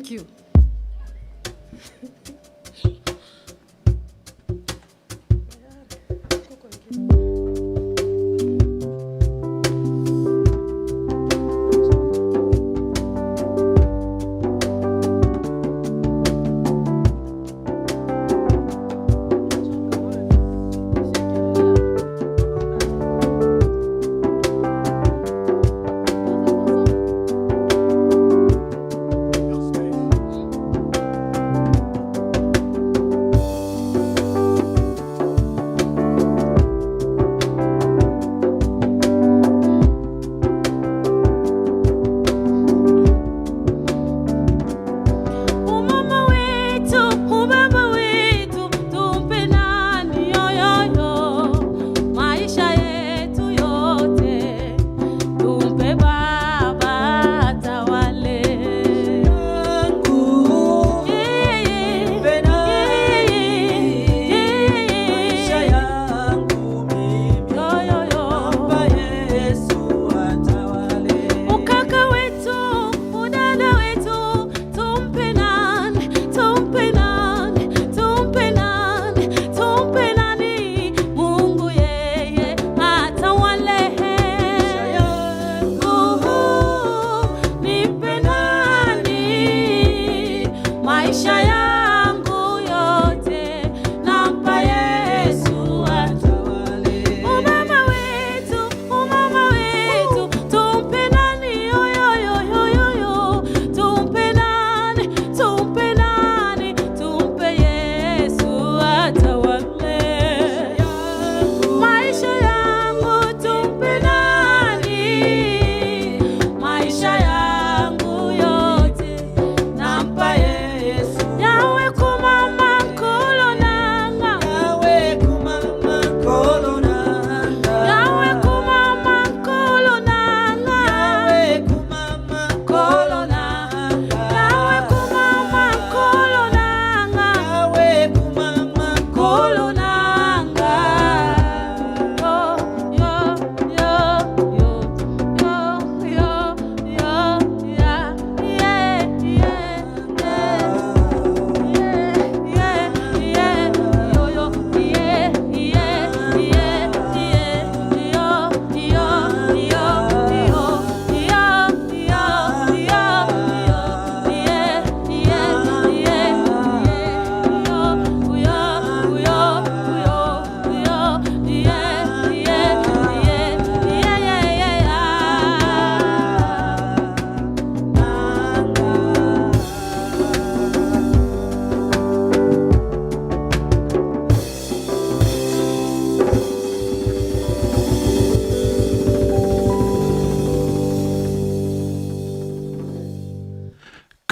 Thank you.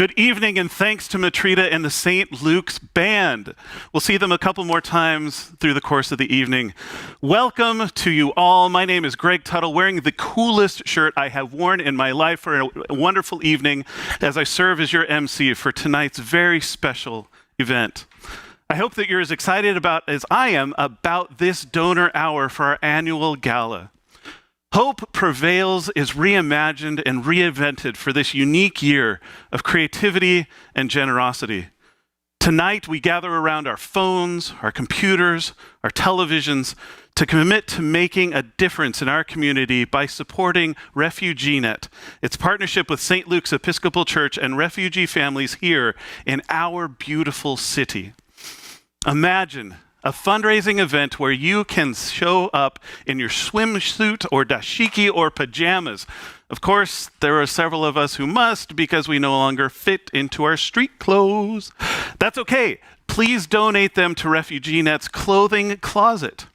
Good evening, and thanks to Matrita and the St. Luke's Band. We'll see them a couple more times through the course of the evening. Welcome to you all. My name is Greg Tuttle, wearing the coolest shirt I have worn in my life for a wonderful evening as I serve as your MC for tonight's very special event. I hope that you're as excited as I am about this donor hour for our annual gala. Hope Prevails is reimagined and reinvented for this unique year of creativity and generosity. Tonight, we gather around our phones, our computers, our televisions to commit to making a difference in our community by supporting RefugeeNet, its partnership with St. Luke's Episcopal Church and refugee families here in our beautiful city. Imagine a fundraising event where you can show up in your swimsuit or dashiki or pajamas. Of course, there are several of us who must because we no longer fit into our street clothes. That's okay. Please donate them to RefugeeNet's clothing closet.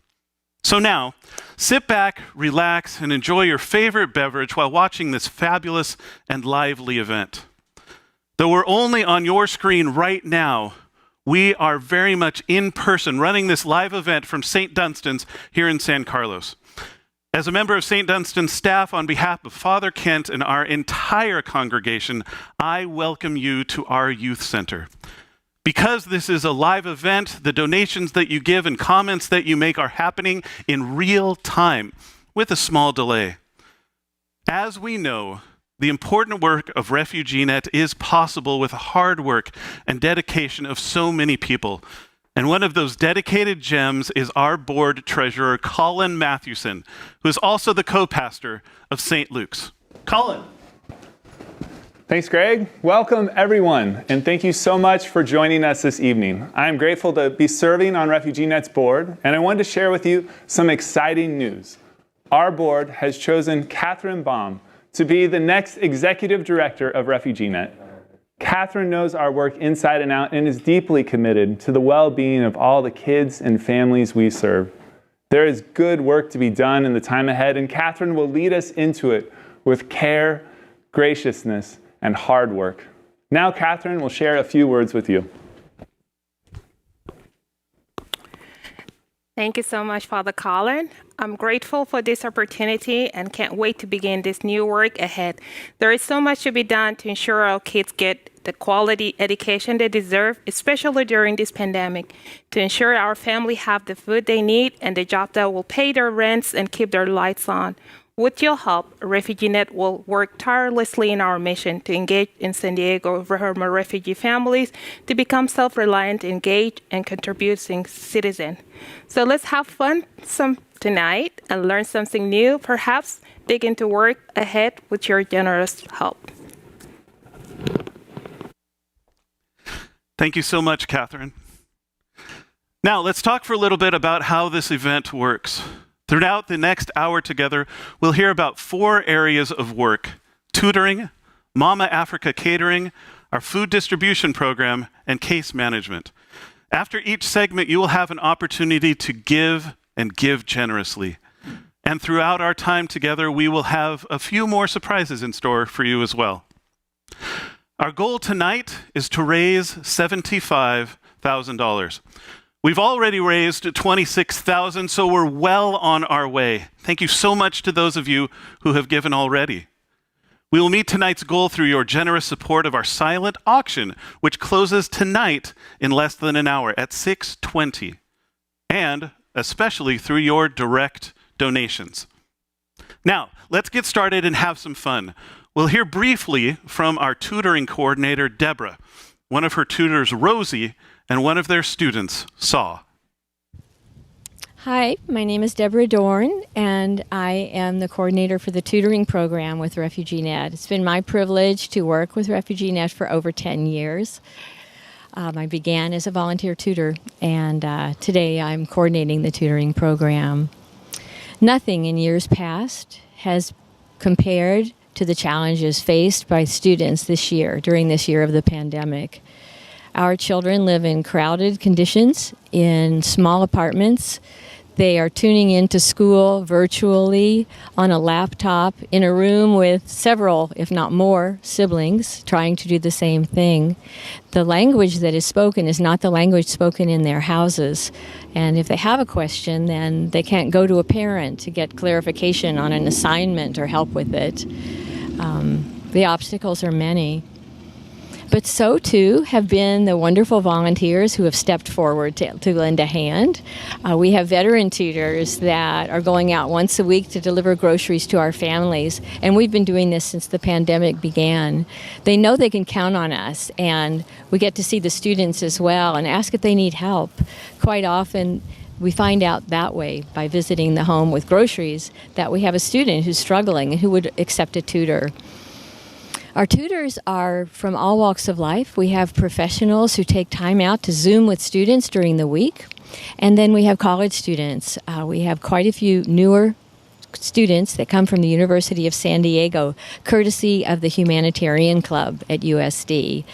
So now, sit back, relax, and enjoy your favorite beverage while watching this fabulous and lively event. Though we're only on your screen right now, we are very much in person running this live event from St. Dunstan's here in San Carlos. As a member of St. Dunstan's staff, on behalf of Father Kent and our entire congregation, I welcome you to our youth center. Because this is a live event, the donations that you give and comments that you make are happening in real time with a small delay. As we know, The important work of RefugeeNet is possible with the hard work and dedication of so many people. And one of those dedicated gems is our board treasurer, Colin Mathewson, who is also the co-pastor of St. Luke's. Colin. Thanks, Greg. Welcome, everyone, and thank you so much for joining us this evening. I am grateful to be serving on RefugeeNet's board, and I wanted to share with you some exciting news. Our board has chosen Catherine Baum to be the next executive director of RefugeeNet. Catherine knows our work inside and out and is deeply committed to the well-being of all the kids and families we serve. There is good work to be done in the time ahead, and Catherine will lead us into it with care, graciousness, and hard work. Now, Catherine will share a few words with you. Thank you so much, Father Colin. I'm grateful for this opportunity and can't wait to begin this new work ahead. There is so much to be done to ensure our kids get the quality education they deserve, especially during this pandemic, to ensure our family have the food they need and the job that will pay their rents and keep their lights on. With your help, RefugeeNet will work tirelessly in our mission to engage in San Diego Roma refugee families to become self-reliant, engaged, and contributing citizens. So let's have fun tonight and learn something new, perhaps begin to work ahead with your generous help. Thank you so much, Catherine. Now, let's talk for a little bit about how this event works. Throughout the next hour together, we'll hear about 4 areas of work: tutoring, Mama Africa catering, our food distribution program, and case management. After each segment, you will have an opportunity to give and give generously. And throughout our time together, we will have a few more surprises in store for you as well. Our goal tonight is to raise $75,000. We've already raised $26,000, so we're well on our way. Thank you so much to those of you who have given already. We will meet tonight's goal through your generous support of our silent auction, which closes tonight in less than an hour at 6:20, and especially through your direct donations. Now, let's get started and have some fun. We'll hear briefly from our tutoring coordinator, Deborah, one of her tutors, Rosie, and one of their students, Saw. Hi, my name is Deborah Dorn, and I am the coordinator for the tutoring program with RefugeeNet. It's been my privilege to work with RefugeeNet for over 10 years. I began as a volunteer tutor, and today I'm coordinating the tutoring program. Nothing in years past has compared to the challenges faced by students this year, during this year of the pandemic. Our children live in crowded conditions, in small apartments. They are tuning into school virtually on a laptop in a room with several, if not more, siblings trying to do the same thing. The language that is spoken is not the language spoken in their houses. And if they have a question, then they can't go to a parent to get clarification on an assignment or help with it. The obstacles are many. But so, too, have been the wonderful volunteers who have stepped forward to lend a hand. We have veteran tutors that are going out once a week to deliver groceries to our families, and we've been doing this since the pandemic began. They know they can count on us, and we get to see the students as well and ask if they need help. Quite often, we find out that way by visiting the home with groceries that we have a student who's struggling and who would accept a tutor. Our tutors are from all walks of life. We have professionals who take time out to Zoom with students during the week. And then we have college students. We have quite a few newer students that come from the University of San Diego, courtesy of the Humanitarian Club at USD.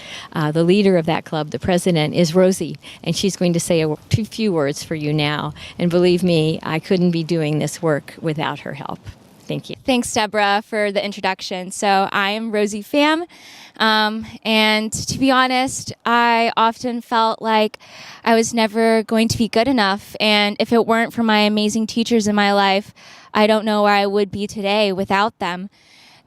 The leader of that club, the president, is Rosie, and she's going to say a few words for you now. And believe me, I couldn't be doing this work without her help. Thank you. Thanks, Deborah, for the introduction. So I'm Rosie Pham, and to be honest, I often felt like I was never going to be good enough, and if it weren't for my amazing teachers in my life, I don't know where I would be today without them.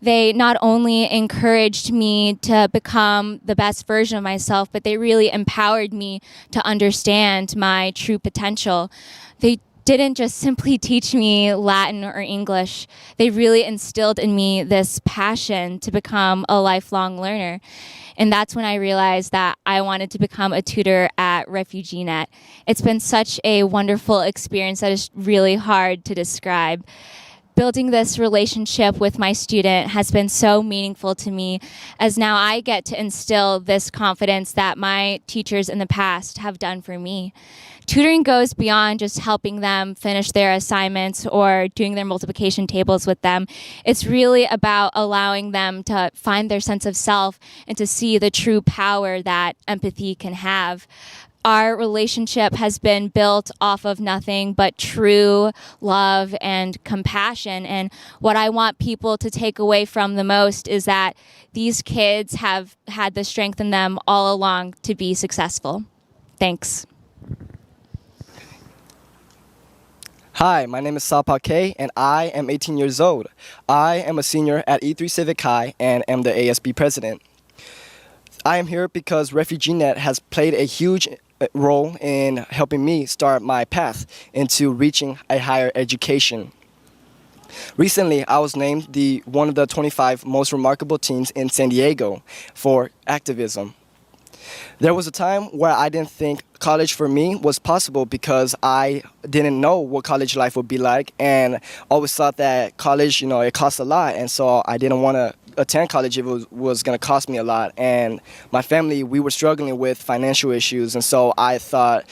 They not only encouraged me to become the best version of myself, but they really empowered me to understand my true potential. They didn't just simply teach me Latin or English. They really instilled in me this passion to become a lifelong learner. And that's when I realized that I wanted to become a tutor at RefugeeNet. It's been such a wonderful experience that is really hard to describe. Building this relationship with my student has been so meaningful to me, as now I get to instill this confidence that my teachers in the past have done for me. Tutoring goes beyond just helping them finish their assignments or doing their multiplication tables with them. It's really about allowing them to find their sense of self and to see the true power that empathy can have. Our relationship has been built off of nothing but true love and compassion. And what I want people to take away from the most is that these kids have had the strength in them all along to be successful. Thanks. Hi, my name is Sapa K, and I am 18 years old. I am a senior at E3 Civic High and am the ASB president. I am here because RefugeeNet has played a huge role in helping me start my path into reaching a higher education. Recently, I was named one of the 25 most remarkable teens in San Diego for activism. There was a time where I didn't think college for me was possible because I didn't know what college life would be like, and always thought that college, it costs a lot, and so I didn't want to attend college if it was going to cost me a lot. And my family, we were struggling with financial issues, and so I thought,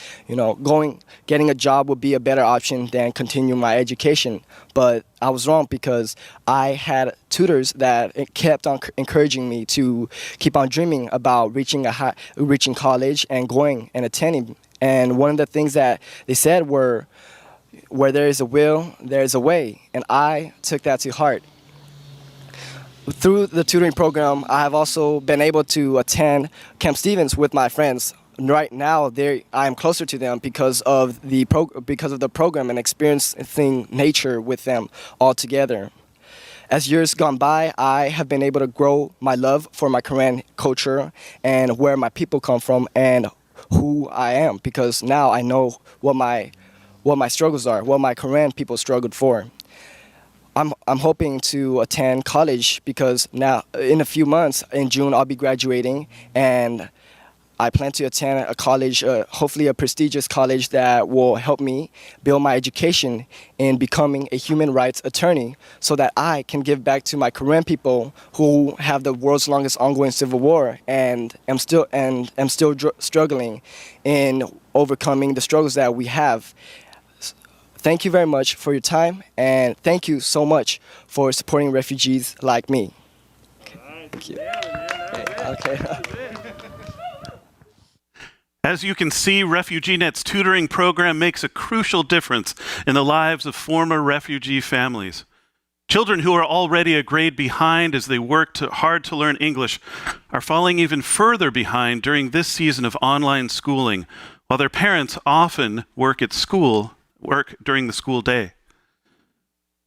getting a job would be a better option than continuing my education. But I was wrong, because I had tutors that kept on encouraging me to keep on dreaming about reaching college and going and attending. And one of the things that they said were, where there is a will, there is a way. And I took that to heart. Through the tutoring program, I have also been able to attend Camp Stevens with my friends. Right now, I am closer to them because of the program and experiencing nature with them all together. As years gone by, I have been able to grow my love for my Korean culture and where my people come from and who I am, because now I know what my struggles are, what my Korean people struggled for. I'm hoping to attend college because now in a few months, in June, I'll be graduating, and I plan to attend a college, hopefully a prestigious college that will help me build my education in becoming a human rights attorney, so that I can give back to my Korean people who have the world's longest ongoing civil war and am still struggling in overcoming the struggles that we have. Thank you very much for your time, and thank you so much for supporting refugees like me. Thank you. Okay. As you can see, RefugeeNet's tutoring program makes a crucial difference in the lives of former refugee families. Children who are already a grade behind as they work hard to learn English are falling even further behind during this season of online schooling, while their parents often work during the school day.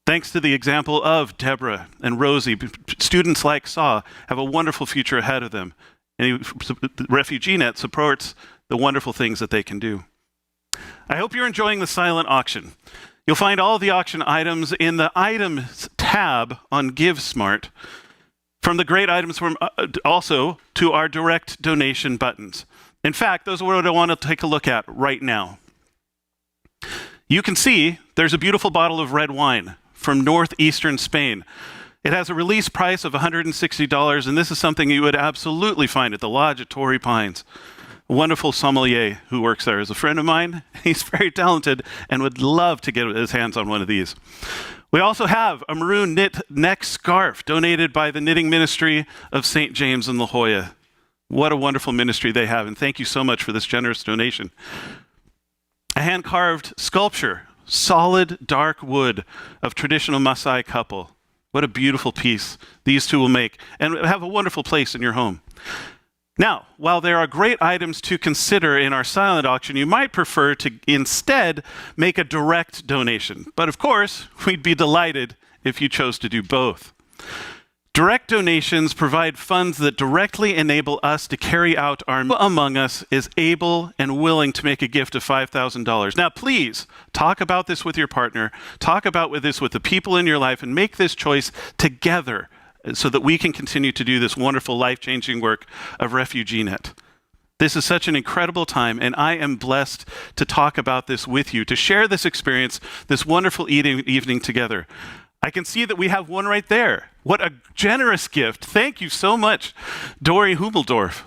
Thanks to the example of Deborah and Rosie, students like Saw have a wonderful future ahead of them. And RefugeeNet supports the wonderful things that they can do. I hope you're enjoying the silent auction. You'll find all the auction items in the items tab on GiveSmart. From the great items also to our direct donation buttons. In fact, those are what I want to take a look at right now. You can see there's a beautiful bottle of red wine from northeastern Spain. It has a release price of $160, and this is something you would absolutely find at the Lodge at Torrey Pines. A wonderful sommelier who works there is a friend of mine. He's very talented and would love to get his hands on one of these. We also have a maroon knit neck scarf donated by the Knitting Ministry of St. James in La Jolla. What a wonderful ministry they have, and thank you so much for this generous donation. A hand-carved sculpture, solid dark wood of traditional Maasai couple. What a beautiful piece these two will make, and have a wonderful place in your home. Now, while there are great items to consider in our silent auction, you might prefer to instead make a direct donation. But of course, we'd be delighted if you chose to do both. Direct donations provide funds that directly enable us to carry out our mission. Who among us is able and willing to make a gift of $5,000? Now, please talk about this with your partner, talk about this with the people in your life, and make this choice together so that we can continue to do this wonderful, life-changing work of RefugeeNet. This is such an incredible time, and I am blessed to talk about this with you, to share this experience, this wonderful evening together. I can see that we have one right there. What a generous gift. Thank you so much, Dory Humeldorf.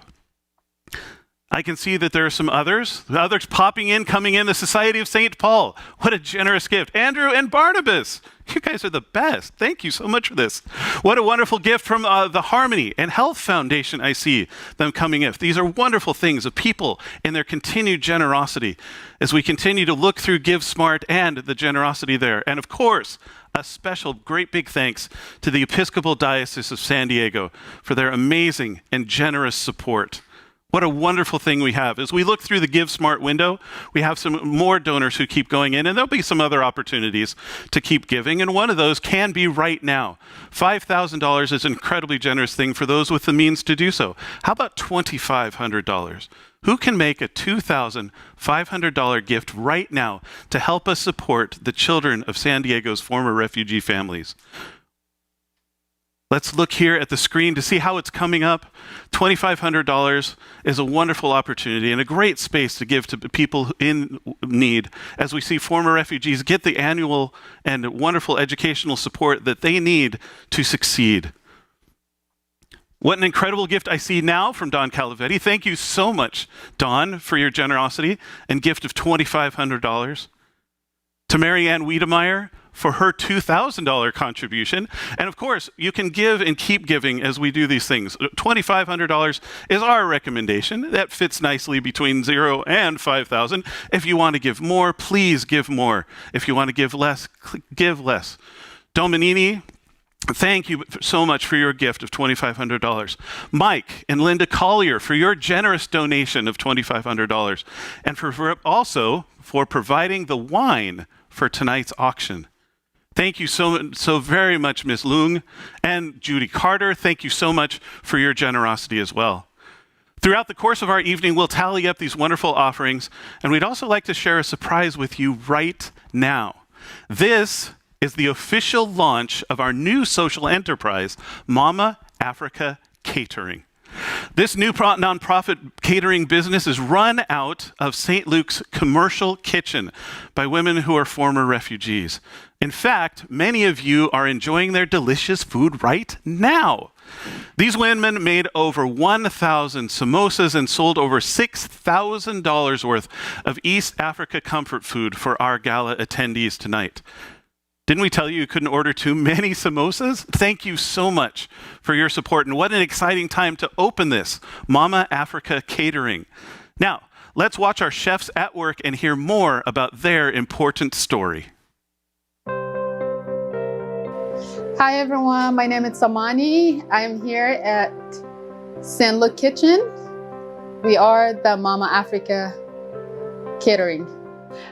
I can see that there are some others popping in, coming in, the Society of St. Paul. What a generous gift. Andrew and Barnabas, you guys are the best. Thank you so much for this. What a wonderful gift from the Harmony and Health Foundation. I see them coming in. These are wonderful things of people and their continued generosity as we continue to look through Give Smart and the generosity there. And of course, a special great big thanks to the Episcopal Diocese of San Diego for their amazing and generous support. What a wonderful thing we have. As we look through the Give Smart window, we have some more donors who keep going in, and there'll be some other opportunities to keep giving, and one of those can be right now. $5,000 is an incredibly generous thing for those with the means to do so. How about $2,500? Who can make a $2,500 gift right now to help us support the children of San Diego's former refugee families? Let's look here at the screen to see how it's coming up. $2,500 is a wonderful opportunity and a great space to give to people in need as we see former refugees get the annual and wonderful educational support that they need to succeed. What an incredible gift I see now from Don Calavetti. Thank you so much, Don, for your generosity and gift of $2,500. To Marianne Wiedemeyer for her $2,000 contribution. And of course, you can give and keep giving as we do these things. $2,500 is our recommendation. That fits nicely between 0 and $5,000. If you want to give more, please give more. If you want to give less, give less. Dominini, thank you so much for your gift of $2,500. Mike and Linda Collier for your generous donation of $2,500. And also for providing the wine for tonight's auction. Thank you so very much, Ms. Leung. And Judy Carter, thank you so much for your generosity as well. Throughout the course of our evening, we'll tally up these wonderful offerings, and we'd also like to share a surprise with you right now. This is the official launch of our new social enterprise, Mama Africa Catering. This new nonprofit catering business is run out of St. Luke's commercial kitchen by women who are former refugees. In fact, many of you are enjoying their delicious food right now. These women made over 1,000 samosas and sold over $6,000 worth of East Africa comfort food for our gala attendees tonight. Didn't we tell you couldn't order too many samosas? Thank you so much for your support, and what an exciting time to open this, Mama Africa Catering. Now, let's watch our chefs at work and hear more about their important story. Hi everyone, my name is Samani. I'm here at St. Luke Kitchen. We are the Mama Africa Catering.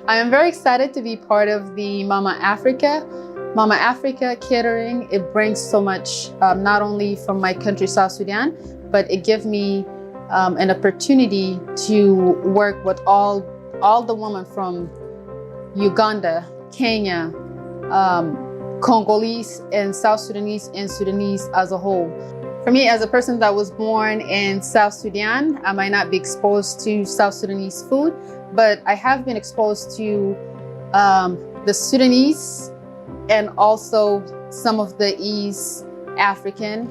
I am very excited to be part of the Mama Africa Catering. It brings so much, not only from my country, South Sudan, but it gives me an opportunity to work with all the women from Uganda, Kenya, Congolese, and South Sudanese, and Sudanese as a whole. For me, as a person that was born in South Sudan, I might not be exposed to South Sudanese food, but I have been exposed to the Sudanese and also some of the East African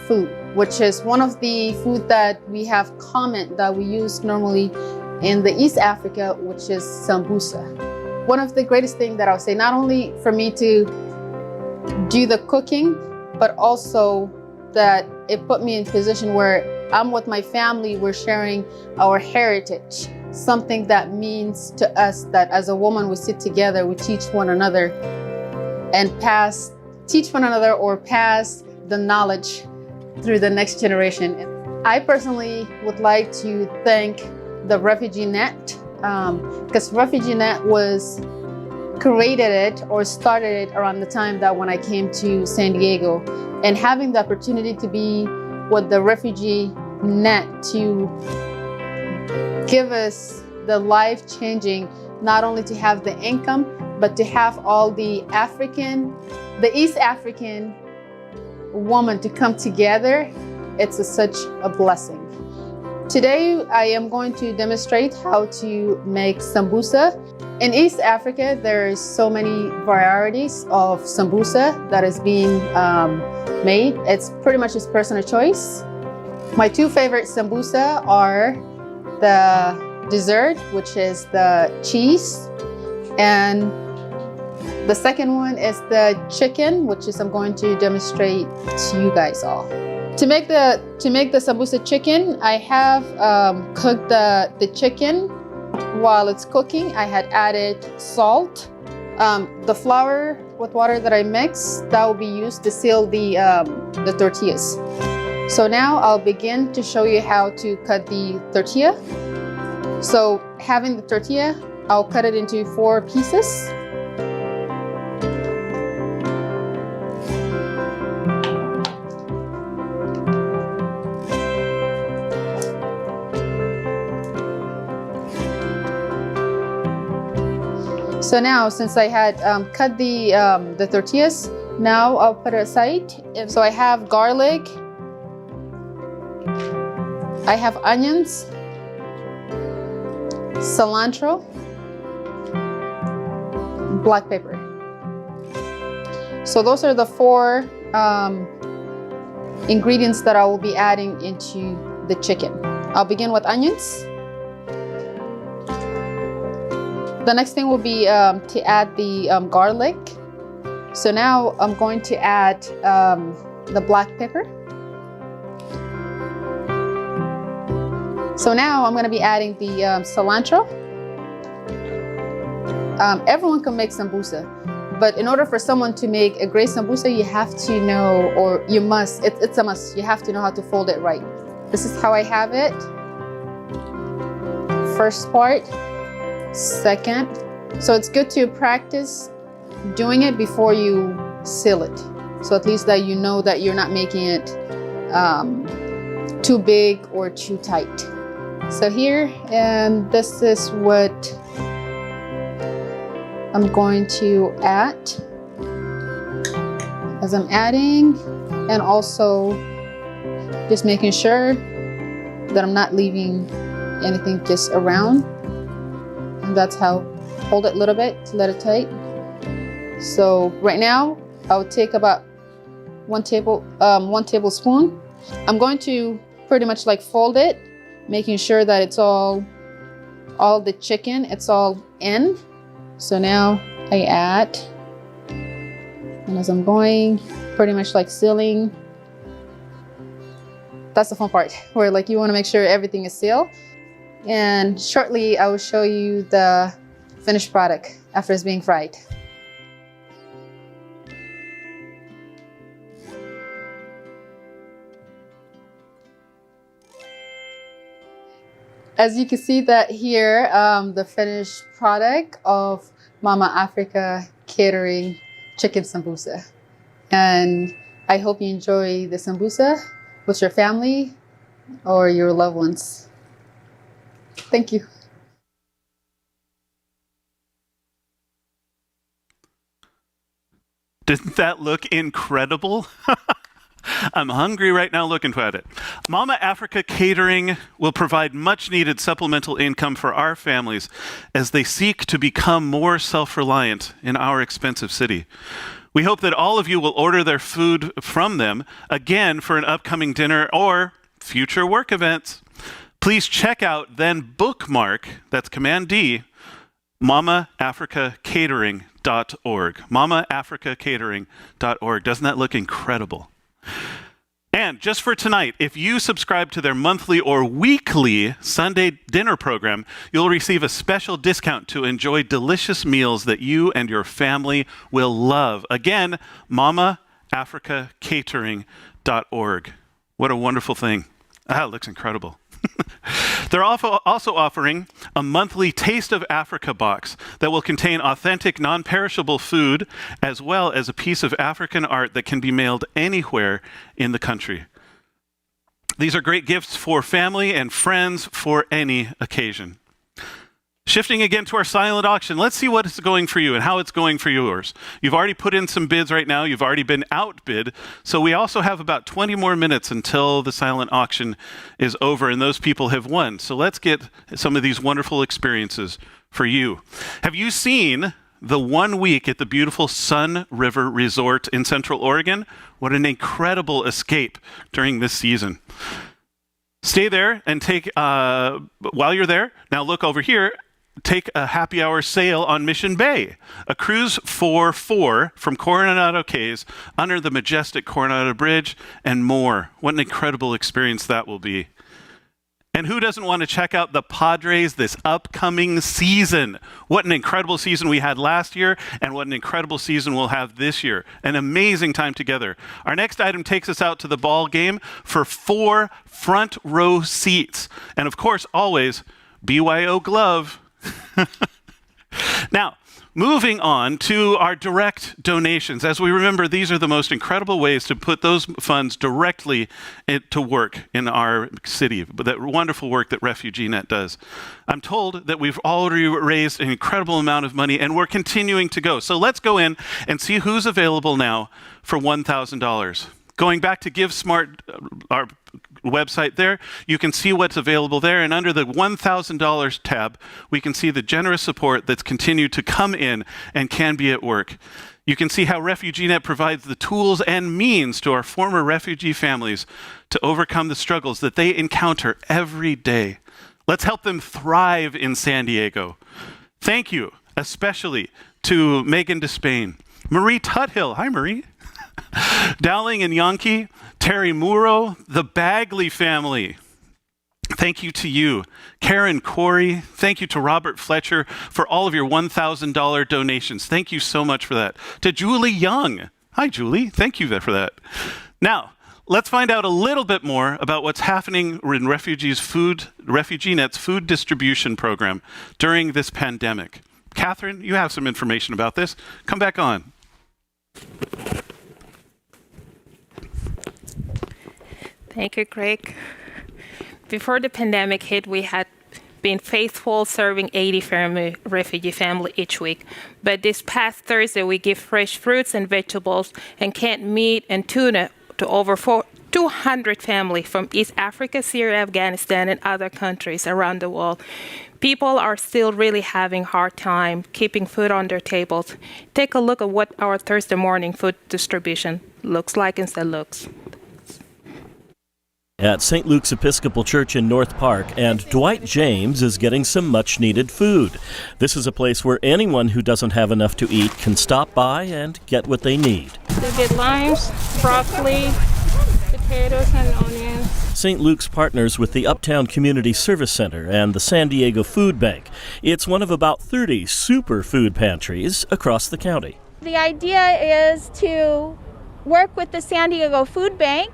food, which is one of the food that we have common that we use normally in the East Africa, which is sambusa. One of the greatest things that I would say, not only for me to do the cooking, but also that it put me in a position where I'm with my family, we're sharing our heritage, something that means to us that as a woman we sit together, we teach one another and teach one another or pass the knowledge through the next generation. I personally would like to thank the RefugeeNet because RefugeeNet was created it or started it around the time that when I came to San Diego, and having the opportunity to be with the RefugeeNet to give us the life-changing, not only to have the income, but to have all the East African women to come together, it's such a blessing. Today, I am going to demonstrate how to make sambusa. In East Africa, there's so many varieties of sambusa that is being made. It's pretty much his personal choice. My two favorite sambusa are the dessert, which is the cheese, and the second one is the chicken, which is I'm going to demonstrate to you guys all. To make the sambusa chicken, I have cooked the chicken. While it's cooking, I had added salt. The flour with water that I mixed, that will be used to seal the tortillas. So now I'll begin to show you how to cut the tortilla. So having the tortilla, I'll cut it into 4 pieces. So now, since I had cut the tortillas, now I'll put it aside. So I have garlic, I have onions, cilantro, black pepper. So those are the 4 ingredients that I will be adding into the chicken. I'll begin with onions. The next thing will be to add the garlic. So now I'm going to add the black pepper. So now I'm going to be adding the cilantro. Everyone can make sambusa, but in order for someone to make a great sambusa, you have to know, or you must, it's a must, you have to know how to fold it right. This is how I have it. First part. Second. So it's good to practice doing it before you seal it. So at least that you know that you're not making it too big or too tight. So here, and this is what I'm going to add as I'm adding, and also just making sure that I'm not leaving anything just around. And that's how, hold it a little bit to let it tight. So right now, I'll take about 1 tablespoon. I'm going to pretty much like fold it, making sure that it's all the chicken, it's all in. So now I add, and as I'm going, pretty much like sealing. That's the fun part, where like you want to make sure everything is sealed. And shortly, I will show you the finished product after it's being fried. As you can see that here, the finished product of Mama Africa Catering chicken sambusa. And I hope you enjoy the sambusa with your family or your loved ones. Thank you. Didn't that look incredible? I'm hungry right now looking at it. Mama Africa Catering will provide much-needed supplemental income for our families as they seek to become more self-reliant in our expensive city. We hope that all of you will order their food from them, again, for an upcoming dinner or future work events. Please check out, then bookmark, that's Command D, mamaafricacatering.org. mamaafricacatering.org. Doesn't that look incredible? And just for tonight, if you subscribe to their monthly or weekly Sunday dinner program, you'll receive a special discount to enjoy delicious meals that you and your family will love. Again, mamaafricacatering.org. What a wonderful thing. It looks incredible. They're also offering a monthly Taste of Africa box that will contain authentic, non-perishable food, as well as a piece of African art that can be mailed anywhere in the country. These are great gifts for family and friends for any occasion. Shifting again to our silent auction, let's see what it's going for you and how it's going for yours. You've already put in some bids right now. You've already been outbid. So we also have about 20 more minutes until the silent auction is over and those people have won. So let's get some of these wonderful experiences for you. Have you seen the 1 week at the beautiful Sun River Resort in Central Oregon? What an incredible escape during this season. Stay there and take, while you're there, now look over here, take a happy hour sail on Mission Bay, a cruise for four from Coronado Cays under the majestic Coronado Bridge and more. What an incredible experience that will be. And who doesn't want to check out the Padres this upcoming season? What an incredible season we had last year, and what an incredible season we'll have this year. An amazing time together. Our next item takes us out to the ball game for 4 front row seats. And of course, always, BYO glove. Now, moving on to our direct donations. As we remember, these are the most incredible ways to put those funds directly to work in our city, but that wonderful work that RefugeeNet does. I'm told that we've already raised an incredible amount of money and we're continuing to go. So let's go in and see who's available now for $1,000. Going back to GiveSmart, our website there, you can see what's available there. And under the $1,000 tab, we can see the generous support that's continued to come in and can be at work. You can see how RefugeeNet provides the tools and means to our former refugee families to overcome the struggles that they encounter every day. Let's help them thrive in San Diego. Thank you, especially to Megan Despain, Marie Tuthill. Hi, Marie. Dowling and Yankee, Terry Muro, the Bagley family. Thank you to you. Karen Corey, thank you to Robert Fletcher for all of your $1,000 donations. Thank you so much for that. To Julie Young. Hi, Julie. Thank you for that. Now, let's find out a little bit more about what's happening in RefugeeNet's food distribution program during this pandemic. Catherine, you have some information about this. Come back on. Thank you, Greg. Before the pandemic hit, we had been faithful serving 80 refugee families each week. But this past Thursday, we give fresh fruits and vegetables and canned meat and tuna to over 200 families from East Africa, Syria, Afghanistan, and other countries around the world. People are still really having a hard time keeping food on their tables. Take a look at what our Thursday morning food distribution looks like instead looks. At St. Luke's Episcopal Church in North Park, and Dwight James is getting some much-needed food. This is a place where anyone who doesn't have enough to eat can stop by and get what they need. They get limes, broccoli, potatoes, and onions. St. Luke's partners with the Uptown Community Service Center and the San Diego Food Bank. It's one of about 30 super food pantries across the county. The idea is to work with the San Diego Food Bank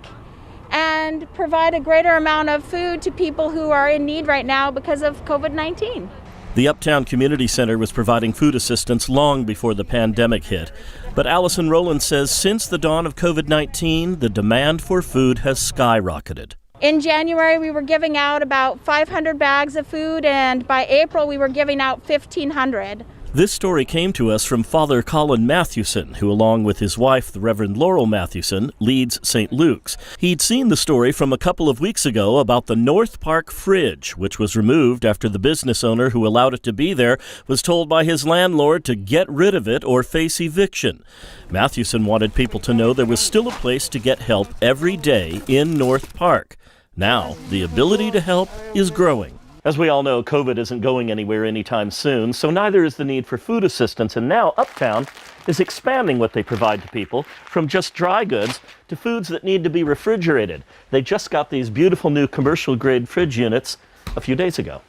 and provide a greater amount of food to people who are in need right now because of COVID-19. The Uptown Community Center was providing food assistance long before the pandemic hit. But Allison Rowland says since the dawn of COVID-19, the demand for food has skyrocketed. In January, we were giving out about 500 bags of food, and by April, we were giving out 1,500. This story came to us from Father Colin Mathewson, who, along with his wife, the Reverend Laurel Mathewson, leads St. Luke's. He'd seen the story from a couple of weeks ago about the North Park fridge, which was removed after the business owner who allowed it to be there was told by his landlord to get rid of it or face eviction. Mathewson wanted people to know there was still a place to get help every day in North Park. Now, the ability to help is growing. As we all know, COVID isn't going anywhere anytime soon, so neither is the need for food assistance. And now Uptown is expanding what they provide to people from just dry goods to foods that need to be refrigerated. They just got these beautiful new commercial-grade fridge units a few days ago.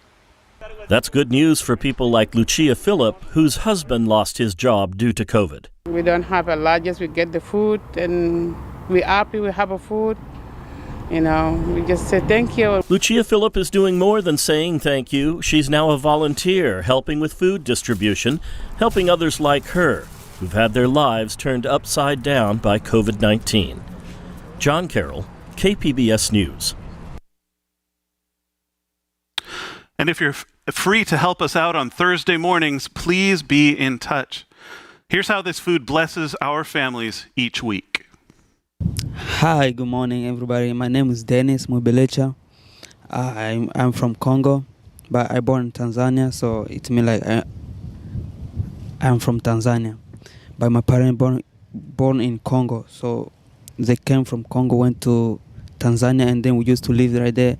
That's good news for people like Lucia Phillip, whose husband lost his job due to COVID. We don't have a lot, just we get the food and we're happy we have a food. We just say thank you. Lucia Phillip is doing more than saying thank you. She's now a volunteer, helping with food distribution, helping others like her, who've had their lives turned upside down by COVID-19. John Carroll, KPBS News. And if you're free to help us out on Thursday mornings, please be in touch. Here's how this food blesses our families each week. Hi, good morning, everybody. My name is Dennis Mubelecha. I'm from Congo, but I born in Tanzania, so it means like I'm from Tanzania. But my parents born in Congo, so they came from Congo, went to Tanzania, and then we used to live right there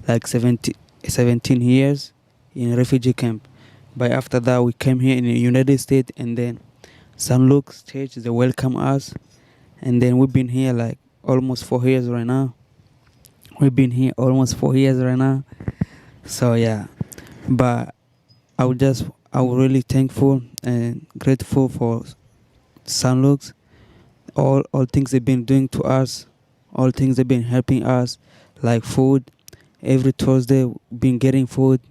like 17 years in a refugee camp. But after that, we came here in the United States, and then St. Luke's Church, they welcome us. And then we've been here like almost 4 years right now. So yeah, but I'm really thankful and grateful for St. Luke's. All things they've been doing to us, all things they've been helping us, like food. Every Thursday we've been getting food,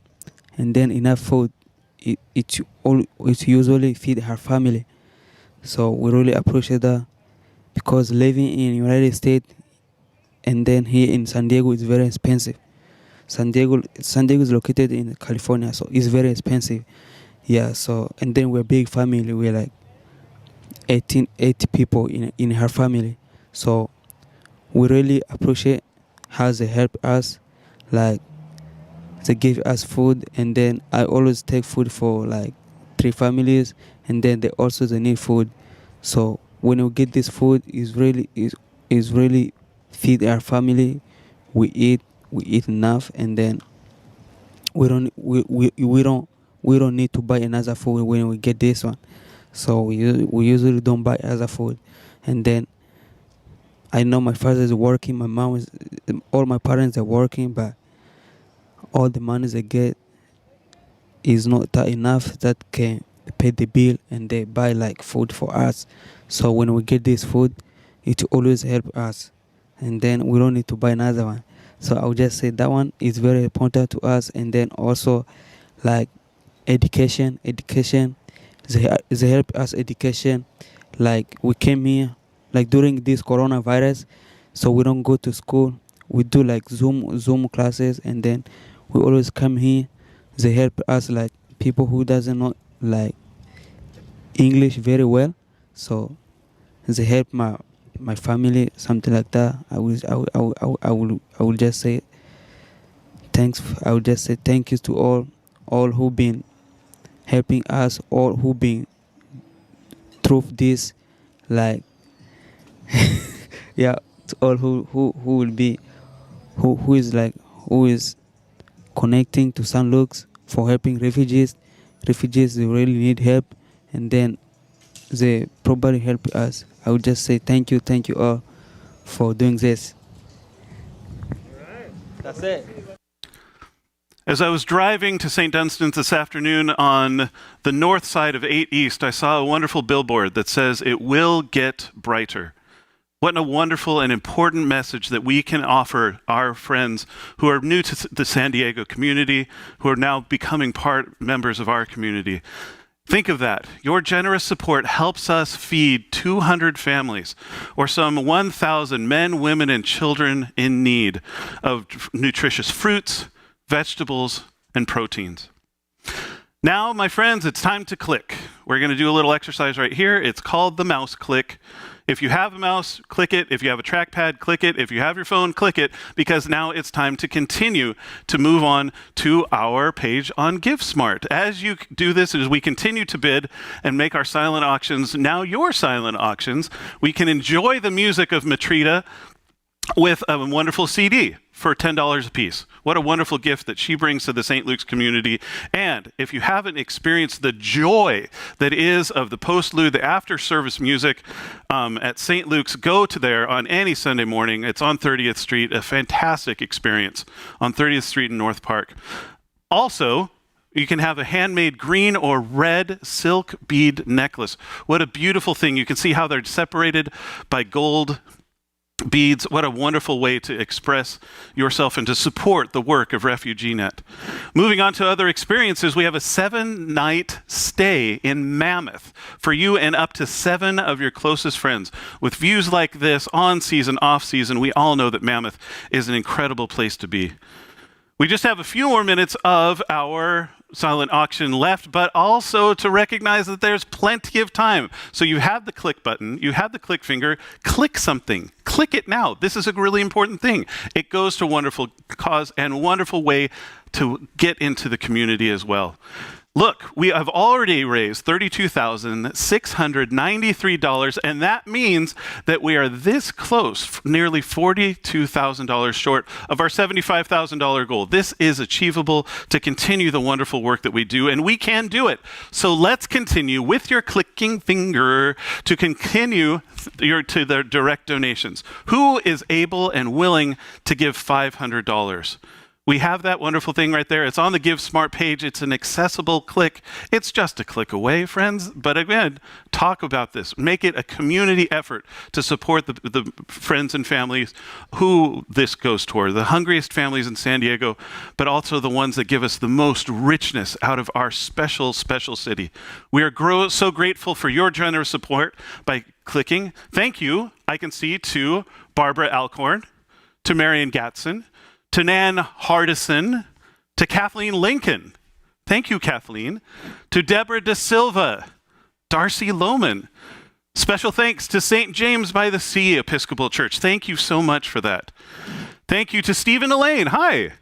and then enough food. It usually feed her family. So we really appreciate that. Because living in United States and then here in San Diego is very expensive. San Diego is located in California, so it's very expensive. Yeah, so, and then we're a big family. We're like 80 people in her family. So we really appreciate how they help us. Like, they give us food, and then I always take food for like 3 families, and then they need food. So when we get this food, is really feed our family. We eat enough, and then we don't need to buy another food when we get this one. So we usually don't buy other food. And then I know my father is working, my mom is, all my parents are working, but all the money they get is not that enough that can pay the bill, and they buy like food for us. So when we get this food, it always help us, and then we don't need to buy another one. So I would just say that one is very important to us. And then also like education, they help us education. Like we came here like during this coronavirus, so we don't go to school. We do like Zoom classes, and then we always come here. They help us, like people who doesn't know like English very well, so they help my family, something like that. I will just say thanks. I will just say thank you to all who been helping us, all who been through this, like yeah, to all who is connecting to St. Luke's for helping refugees. Refugees, they really need help, and then they probably help us. I would just say thank you all for doing this. All right. That's it. As I was driving to St. Dunstan's this afternoon on the north side of 8 East, I saw a wonderful billboard that says, "It will get brighter." What a wonderful and important message that we can offer our friends who are new to the San Diego community, who are now becoming members of our community. Think of that. Your generous support helps us feed 200 families, or some 1,000 men, women, and children in need of nutritious fruits, vegetables, and proteins. Now, my friends, it's time to click. We're going to do a little exercise right here. It's called the mouse click. If you have a mouse, click it. If you have a trackpad, click it. If you have your phone, click it, because now it's time to continue to move on to our page on GiveSmart. As you do this, as we continue to bid and make our silent auctions now your silent auctions, we can enjoy the music of Matrita with a wonderful CD for $10 a piece. What a wonderful gift that she brings to the St. Luke's community. And if you haven't experienced the joy that is of the post-Lou, the after-service music at St. Luke's, go to there on any Sunday morning. It's on 30th Street, a fantastic experience on 30th Street in North Park. Also, you can have a handmade green or red silk bead necklace. What a beautiful thing. You can see how they're separated by gold beads. What a wonderful way to express yourself and to support the work of RefugeeNet. Moving on to other experiences, we have a 7-night stay in Mammoth for you and up to 7 of your closest friends. With views like this, on season, off season, we all know that Mammoth is an incredible place to be. We just have a few more minutes of our silent auction left, but also to recognize that there's plenty of time. So you have the click button, you have the click finger, click something. Click it now. This is a really important thing. It goes to a wonderful cause and wonderful way to get into the community as well. Look, we have already raised $32,693, and that means that we are this close, nearly $42,000 short of our $75,000 goal. This is achievable to continue the wonderful work that we do, and we can do it. So let's continue with your clicking finger to continue to the direct donations. Who is able and willing to give $500? We have that wonderful thing right there. It's on the Give Smart page. It's an accessible click. It's just a click away, friends. But again, talk about this. Make it a community effort to support the friends and families who this goes toward. The hungriest families in San Diego, but also the ones that give us the most richness out of our special, special city. We are so grateful for your generous support by clicking. Thank you, I can see, to Barbara Alcorn, to Marion Gatson, to Nan Hardison, to Kathleen Lincoln. Thank you, Kathleen. To Deborah De Silva, Darcy Lohman. Special thanks to St. James by the Sea Episcopal Church. Thank you so much for that. Thank you to Stephen Elaine, hi,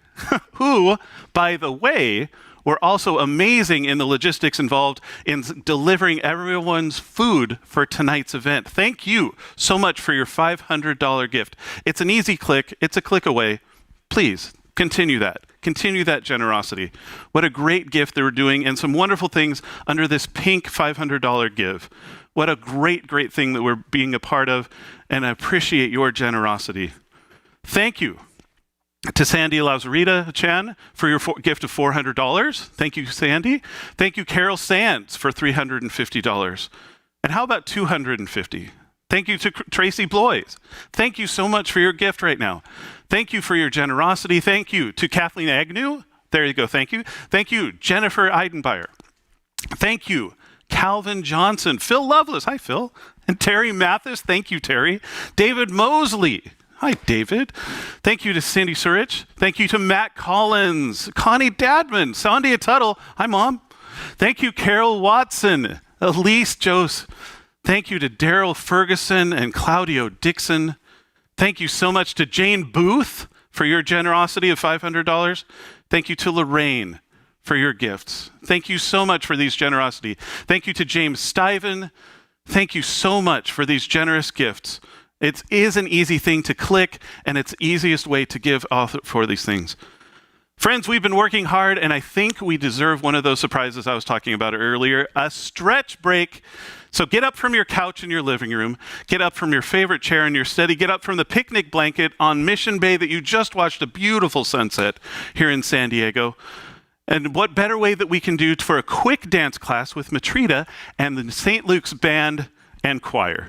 who, by the way, were also amazing in the logistics involved in delivering everyone's food for tonight's event. Thank you so much for your $500 gift. It's an easy click. It's a click away. Please continue that. Continue that generosity. What a great gift they were doing, and some wonderful things under this pink $500 give. What a great, great thing that we're being a part of, and I appreciate your generosity. Thank you to Sandy Lazarita Chan for your gift of $400. Thank you, Sandy. Thank you, Carol Sands, for $350. And how about $250? Thank you to Tracy Bloys. Thank you so much for your gift right now. Thank you for your generosity. Thank you to Kathleen Agnew. There you go. Thank you. Thank you, Jennifer Eidenbeyer. Thank you, Calvin Johnson. Phil Lovelace. Hi, Phil. And Terry Mathis. Thank you, Terry. David Mosley. Hi, David. Thank you to Cindy Surich. Thank you to Matt Collins, Connie Dadman, Sandia Tuttle. Hi, Mom. Thank you, Carol Watson, Elise Jose. Thank you to Daryl Ferguson and Claudio Dixon. Thank you so much to Jane Booth for your generosity of $500. Thank you to Lorraine for your gifts. Thank you so much for these generosity. Thank you to James Stiven. Thank you so much for these generous gifts. It is an easy thing to click, and it's the easiest way to give for these things. Friends, we've been working hard, and I think we deserve one of those surprises I was talking about earlier, a stretch break. So get up from your couch in your living room, get up from your favorite chair in your study, get up from the picnic blanket on Mission Bay that you just watched a beautiful sunset here in San Diego. And what better way that we can do for a quick dance class with Matrita and the St. Luke's Band and Choir.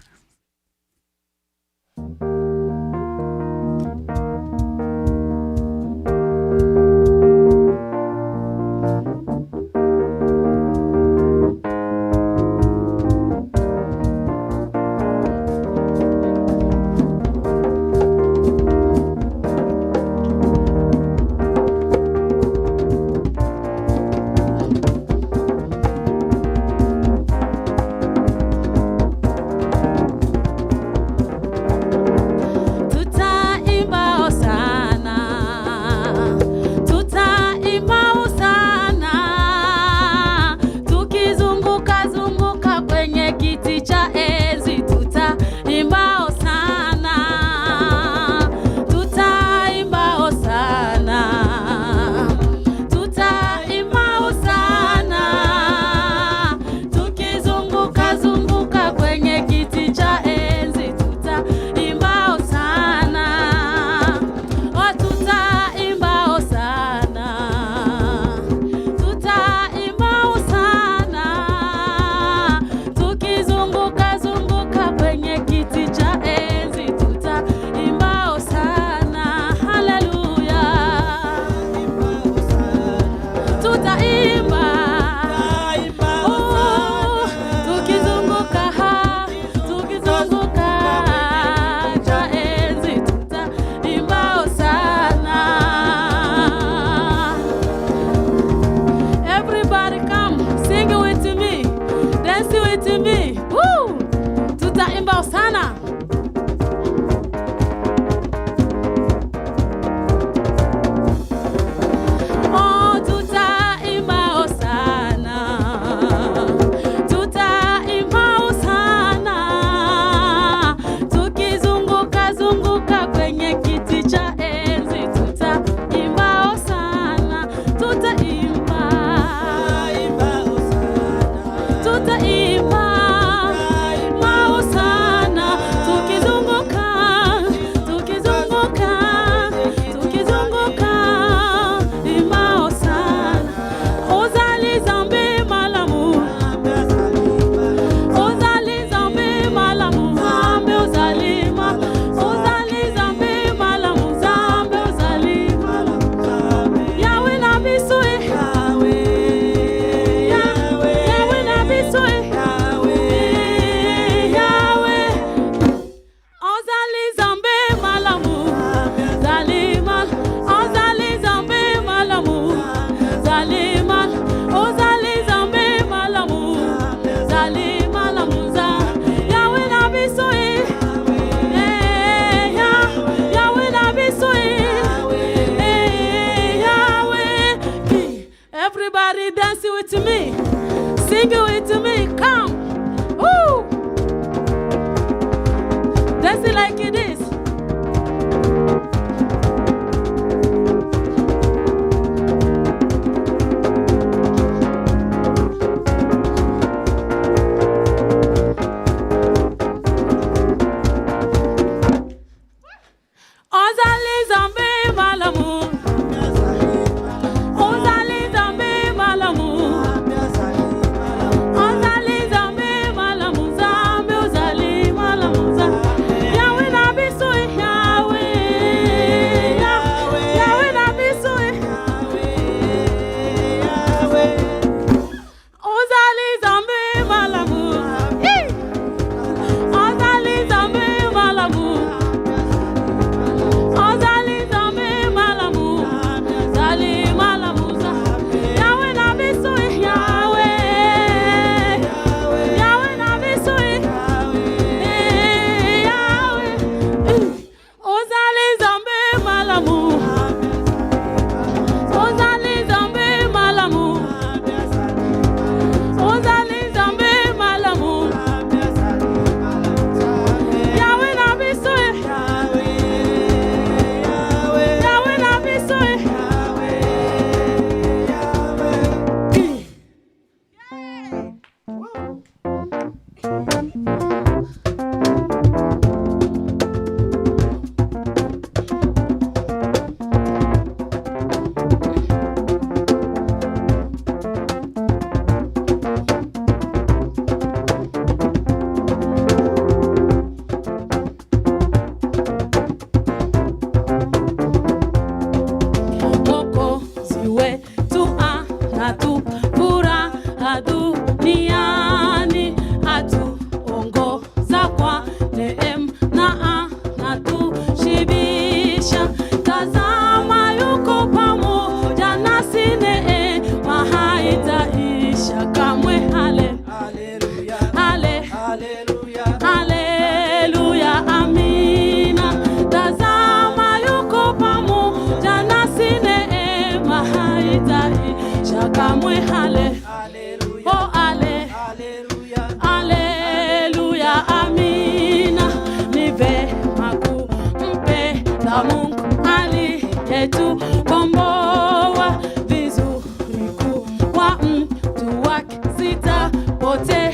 yetu komboa vizuri kuwa mtu wake sitapotea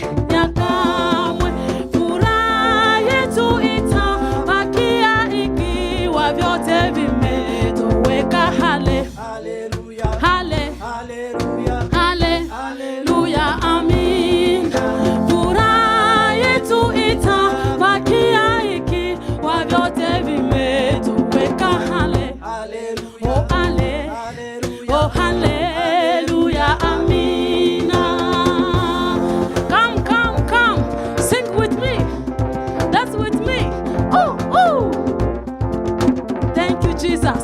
kamwe. Furaha yetu itabakia ikiwa vyote vimetoweka. Haleluya, haleluya, amin. Furaha yetu itabakia ikiwa vyote vimetoweka. Oh, haleluya, amina. Come, sing with me, dance with me. Oh, thank you, Jesus.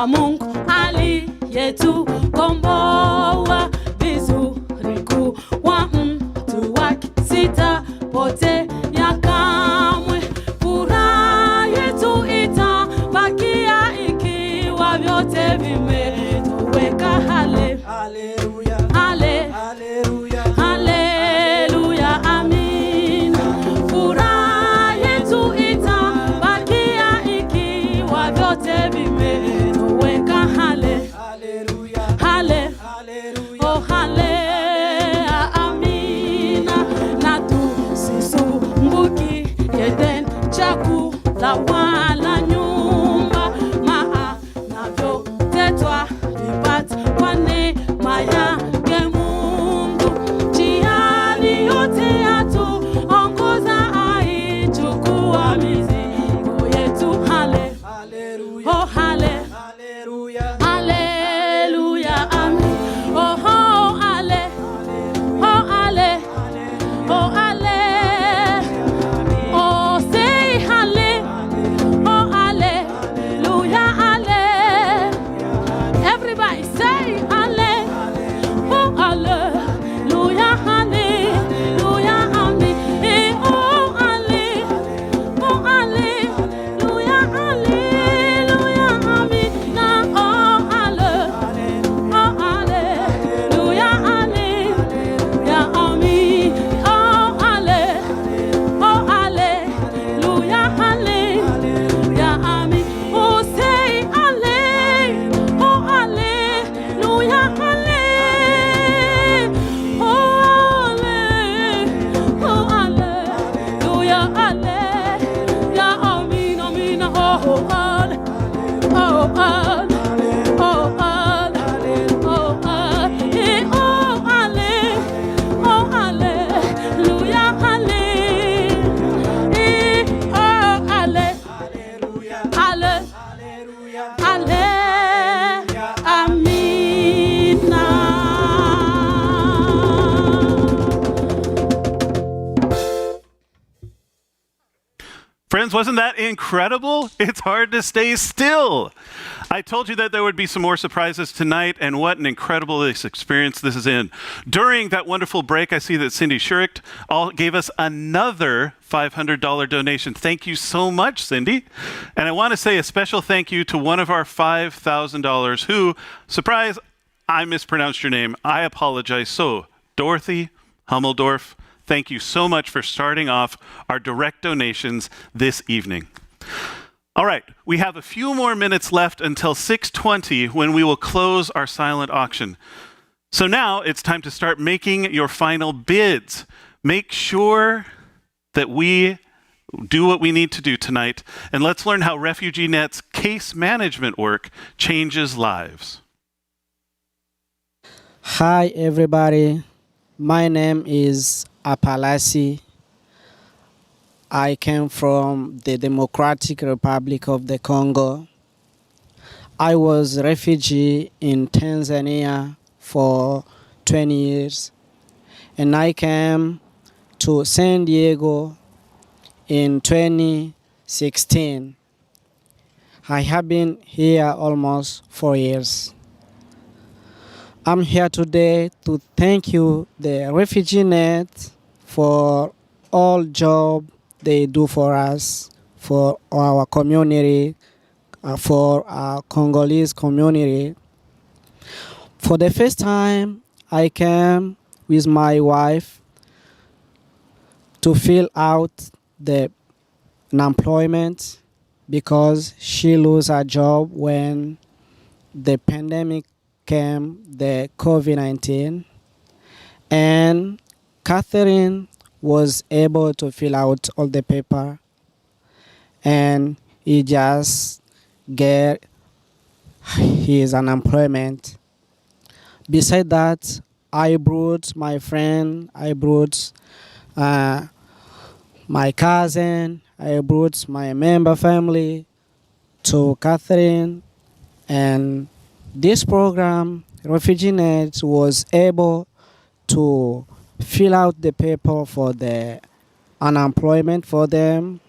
Mungu aliyetukomboa vizuri kuwa mtu wake sitapotea kamwe. Furaha yetu itabakia ikiwa vyote vimetoweka. Haleluya, amin. Furaha yetu itabakia ikiwa vyote vimetoweka. Oh, amina. Na tusisumbukie tena chakula wala nyumba, maana vyote twavipata kwa neema yake Mungu. Njiani yote yatuongoza, aichukua mizigo yetu. Oh, haleluya, amin. Oh, oh, say hallelujah, everybody say oh, hallelujah, amen. Oh, hallelujah, amen. Oh, hallelujah, Friends, wasn't that incredible? It's hard to stay still. I told you that there would be some more surprises tonight, and what an incredible experience this is in. During that wonderful break, I see that Cindy Schuricht gave us another $500 donation. Thank you so much, Cindy. And I want to say a special thank you to one of our $5,000 who, surprise, I mispronounced your name. I apologize. So, Dorothy Hummeldorf, thank you so much for starting off our direct donations this evening. All right, we have a few more minutes left until 6:20 when we will close our silent auction. So now it's time to start making your final bids. Make sure that we do what we need to do tonight, and let's learn how RefugeeNet's case management work changes lives. Hi, everybody. My name is Apalasi. I came from the Democratic Republic of the Congo. I was a refugee in Tanzania for 20 years, and I came to San Diego in 2016. I have been here almost 4 years. I'm here today to thank you, the RefugeeNet, for all job they do for us, for our community, for our Congolese community. For the first time, I came with my wife to fill out the unemployment because she lost her job when the pandemic came, the COVID-19. And Catherine was able to fill out all the paper, and he just get his unemployment. Beside that, I brought my friend, I brought my cousin, I brought my member family to Catherine, and this program, RefugeeNet, was able to fill out the paper for the unemployment for them,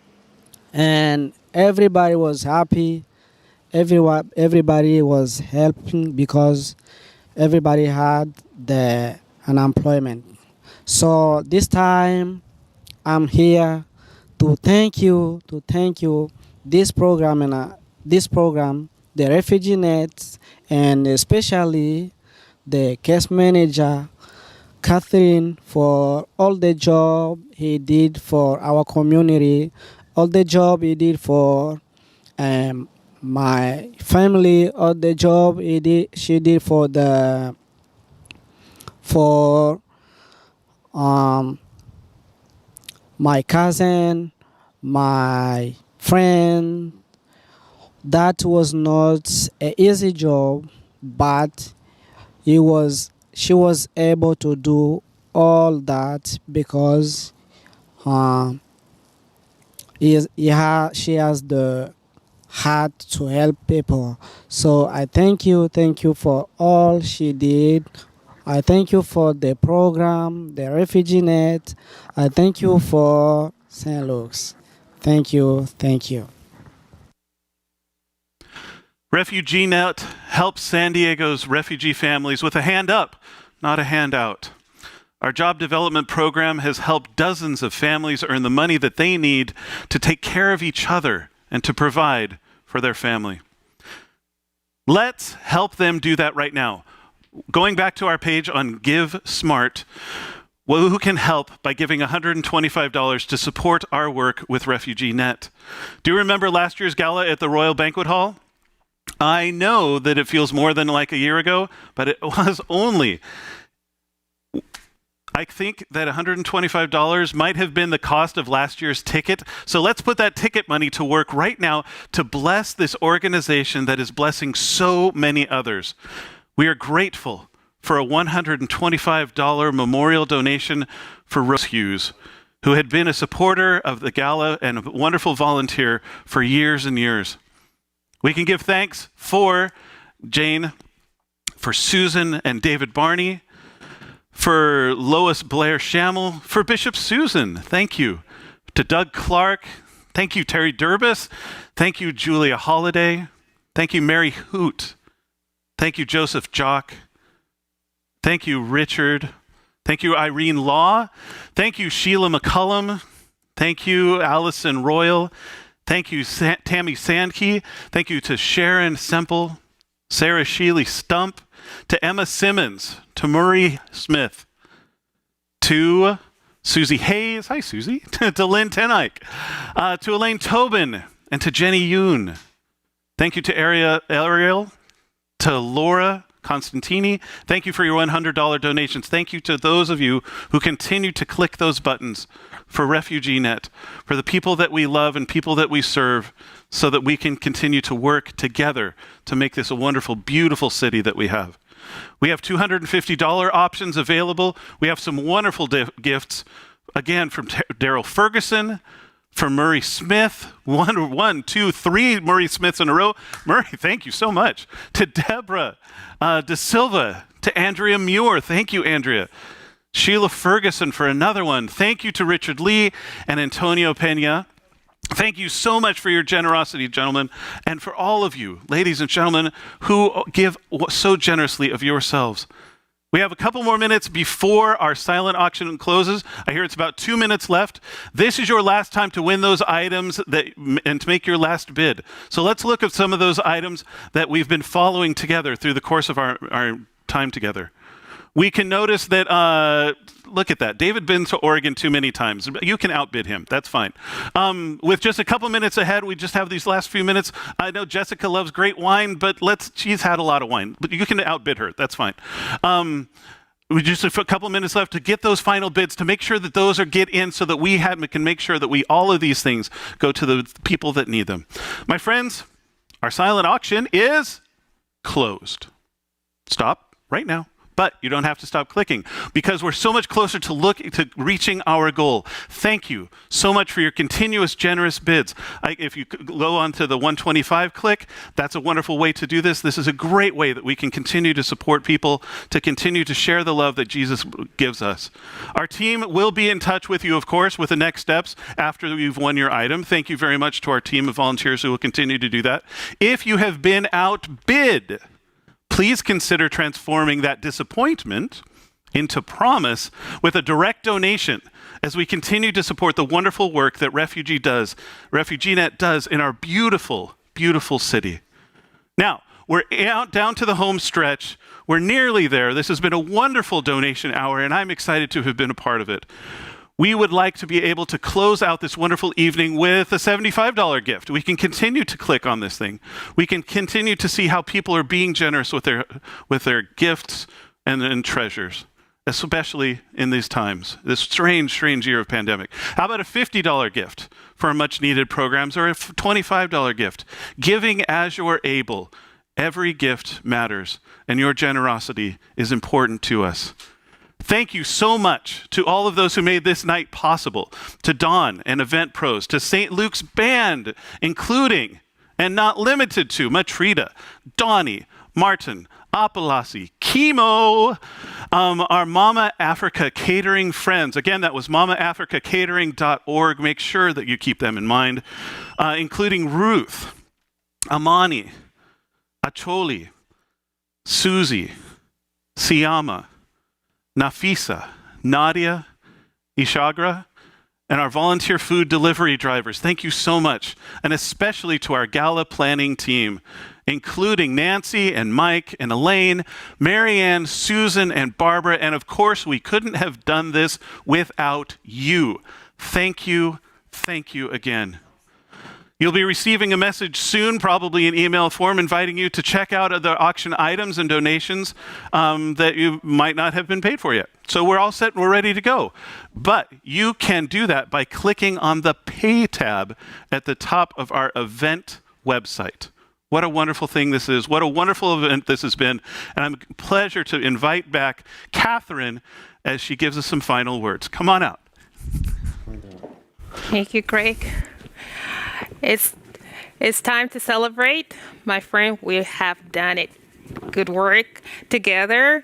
and everybody was happy. Everybody was helping because everybody had the unemployment. So this time I'm here to thank you, this program the RefugeeNet, and especially the case manager Catherine for all the job he did for our community, all the job he did for my family, all the job she did for my cousin, my friend. That was not an easy job, but she was able to do all that because she has the heart to help people. So I thank you for all she did. I thank you for the program, the RefugeeNet. I thank you for St. Luke's. Thank you. RefugeeNet helps San Diego's refugee families with a hand up, not a handout. Our job development program has helped dozens of families earn the money that they need to take care of each other and to provide for their family. Let's help them do that right now. Going back to our page on Give Smart, who can help by giving $125 to support our work with RefugeeNet? Do you remember last year's gala at the Royal Banquet Hall? I know that it feels more than like a year ago, but it was only. I think that $125 might have been the cost of last year's ticket. So let's put that ticket money to work right now to bless this organization that is blessing so many others. We are grateful for a $125 memorial donation for Rose Hughes, who had been a supporter of the gala and a wonderful volunteer for years and years. We can give thanks for Jane, for Susan and David Barney, for Lois Blair Schammel, for Bishop Susan, thank you. To Doug Clark, thank you. Terry Durbis, thank you. Julia Holiday, thank you. Mary Hoot, thank you. Joseph Jock, thank you. Richard, thank you. Irene Law, thank you. Sheila McCullum, thank you. Allison Royal, thank you. Tammy Sandkey, thank you. To Sharon Semple, Sarah Sheely Stump, to Emma Simmons, to Murray Smith, to Susie Hayes, hi Susie, to Lynn Tenike, to Elaine Tobin, and to Jenny Yoon. Thank you to Ariel, to Laura Constantini. Thank you for your $100 donations. Thank you to those of you who continue to click those buttons for RefugeeNet, for the people that we love and people that we serve, so that we can continue to work together to make this a wonderful, beautiful city that we have. We have $250 options available. We have some wonderful gifts, again, from Daryl Ferguson, from Murray Smith. One, two, three Murray Smiths in a row. Murray, thank you so much. To Deborah De Silva, to Andrea Muir. Thank you, Andrea. Sheila Ferguson for another one. Thank you to Richard Lee and Antonio Pena. Thank you so much for your generosity, gentlemen, and for all of you, ladies and gentlemen, who give so generously of yourselves. We have a couple more minutes before our silent auction closes. I hear it's about 2 minutes left. This is your last time to win those items and to make your last bid. So let's look at some of those items that we've been following together through the course of our time together. We can notice that, look at that. David been to Oregon too many times. You can outbid him. That's fine. With just a couple minutes ahead, we just have these last few minutes. I know Jessica loves great wine, but she's had a lot of wine. But you can outbid her. That's fine. We just have a couple minutes left to get those final bids, to make sure that those get in so that we can make sure that all of these things go to the people that need them. My friends, our silent auction is closed. Stop right now. But you don't have to stop clicking because we're so much closer to reaching our goal. Thank you so much for your continuous generous bids. If you go onto the 125 click, that's a wonderful way to do this. This is a great way that we can continue to support people, to continue to share the love that Jesus gives us. Our team will be in touch with you, of course, with the next steps after you've won your item. Thank you very much to our team of volunteers who will continue to do that. If you have been outbid, please consider transforming that disappointment into promise with a direct donation as we continue to support the wonderful work that RefugeeNet does in our beautiful, beautiful city. Now, we're down to the home stretch. We're nearly there. This has been a wonderful donation hour, and I'm excited to have been a part of it. We would like to be able to close out this wonderful evening with a $75 gift. We can continue to click on this thing. We can continue to see how people are being generous with their gifts and treasures, especially in these times, this strange year of pandemic. How about a $50 gift for our much needed programs, or a $25 gift? Giving as you're able. Every gift matters, and your generosity is important to us. Thank you so much to all of those who made this night possible, to Dawn and Event Pros, to St. Luke's Band, including and not limited to Matrita, Donnie, Martin, Apolasi, Chemo, our Mama Africa Catering friends. Again, that was mamaafricacatering.org. Make sure that you keep them in mind, including Ruth, Amani, Acholi, Susie, Siama, Nafisa, Nadia, Ishagra, and our volunteer food delivery drivers. Thank you so much, and especially to our Gala planning team, including Nancy and Mike and Elaine, Marianne, Susan, and Barbara, and of course, we couldn't have done this without you. Thank you again. You'll be receiving a message soon, probably in email form, inviting you to check out the auction items and donations that you might not have been paid for yet. So we're all set, we're ready to go. But you can do that by clicking on the Pay tab at the top of our event website. What a wonderful thing this is. What a wonderful event this has been. And I'm a pleasure to invite back Catherine as she gives us some final words. Come on out. Thank you, Greg. It's time to celebrate. My friend, we have done it. Good work together,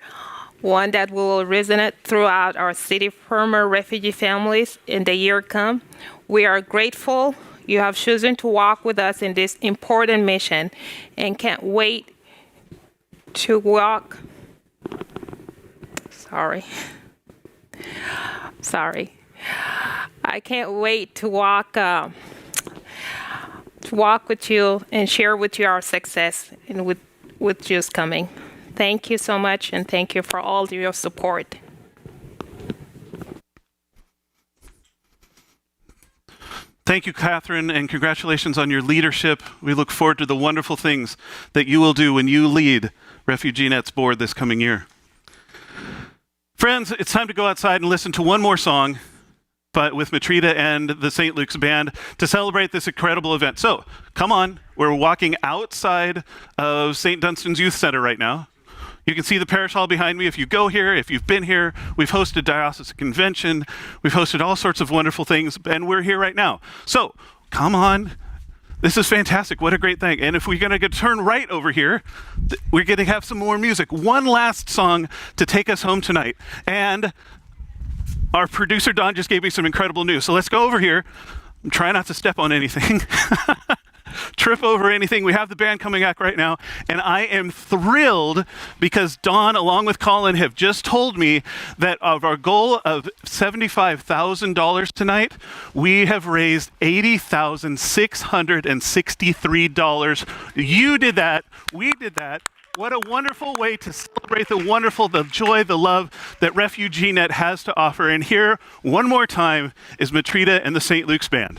one that will resonate throughout our city former refugee families in the year come. We are grateful you have chosen to walk with us in this important mission and can't wait to walk. Sorry. I can't wait to walk with you and share with you our success and with just coming. Thank you so much, and thank you for all your support. Thank you, Catherine, and congratulations on your leadership. We look forward to the wonderful things that you will do when you lead RefugeeNet's board this coming year. Friends, it's time to go outside and listen to one more song, but with Matrita and the St. Luke's Band to celebrate this incredible event. So, come on, we're walking outside of St. Dunstan's Youth Center right now. You can see the parish hall behind me. If you go here, if you've been here, we've hosted diocesan convention, we've hosted all sorts of wonderful things, and we're here right now. So, come on. This is fantastic. What a great thing. And if we're going to turn right over here, we're going to have some more music. One last song to take us home tonight. And our producer, Don, just gave me some incredible news. So let's go over here. I'm trying not to step on anything. trip over anything. We have the band coming back right now, and I am thrilled because Dawn, along with Colin, have just told me that of our goal of $75,000 tonight, we have raised $80,663. You did that. We did that. What a wonderful way to celebrate the joy, the love that RefugeeNet has to offer. And here, one more time, is Matrita and the St. Luke's Band.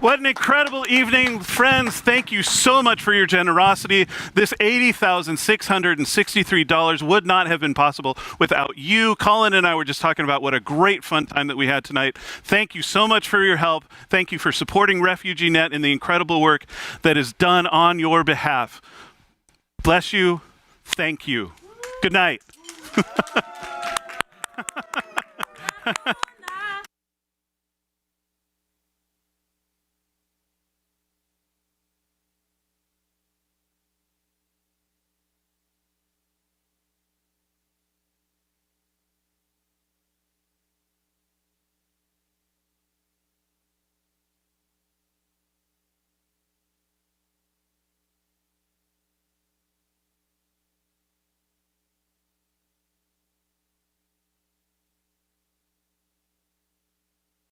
What an incredible evening. Friends, thank you so much for your generosity. This $80,663 would not have been possible without you. Colin and I were just talking about what a great fun time that we had tonight. Thank you so much for your help. Thank you for supporting RefugeeNet and the incredible work that is done on your behalf. Bless you. Thank you. Good night.